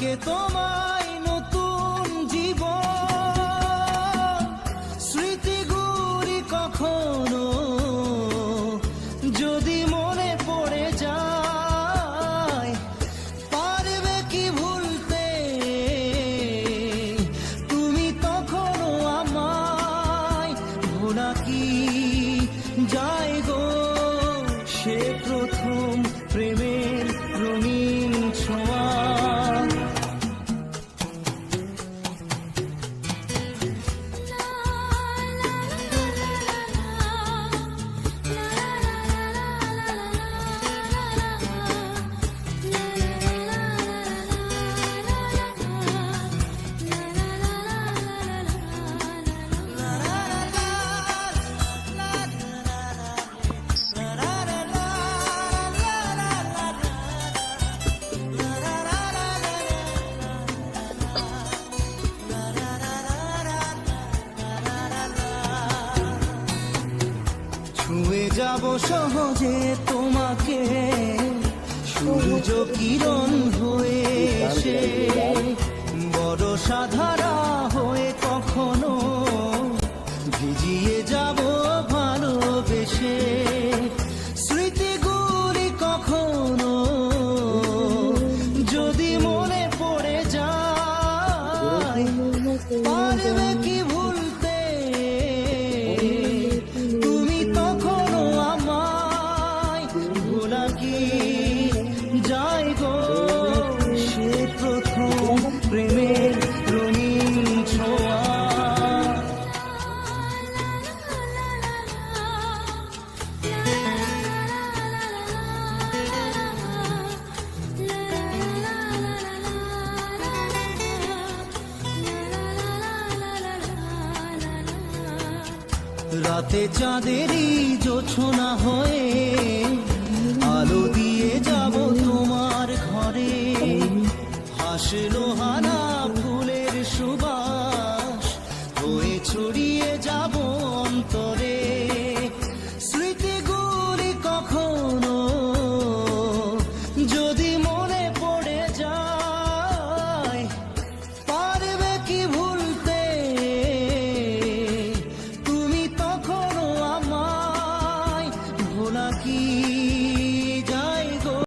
থাকে তোমায় নতুন জীবন, স্মৃতিগুলি কখনো যদি মনে পড়ে যায়, পারবে কি ভুলতে তুমি তখনও আমায়? ভোলা কি যায় গো সে প্রথম প্রেমের রঙিন ছোঁয়া? ছুঁয়ে যাব সহজে তোমাকে সূর্য কিরণ হয়ে এসে, বড় সাধারা হয়ে কখনো ভিজিয়ে যাব ভালোবেসে। স্মৃতিগুলি কখনো যদি মনে পড়ে যায়, পারবে কি ভুলতে তুমি তখনও আমায়? ভোলা কি যায় গো সে প্রথম প্রেমের রঙিন ছোঁয়া? রাতে চাঁদেরই জোছনা হয়ে আলো দিয়ে যাব তোমার ঘরে, হাসল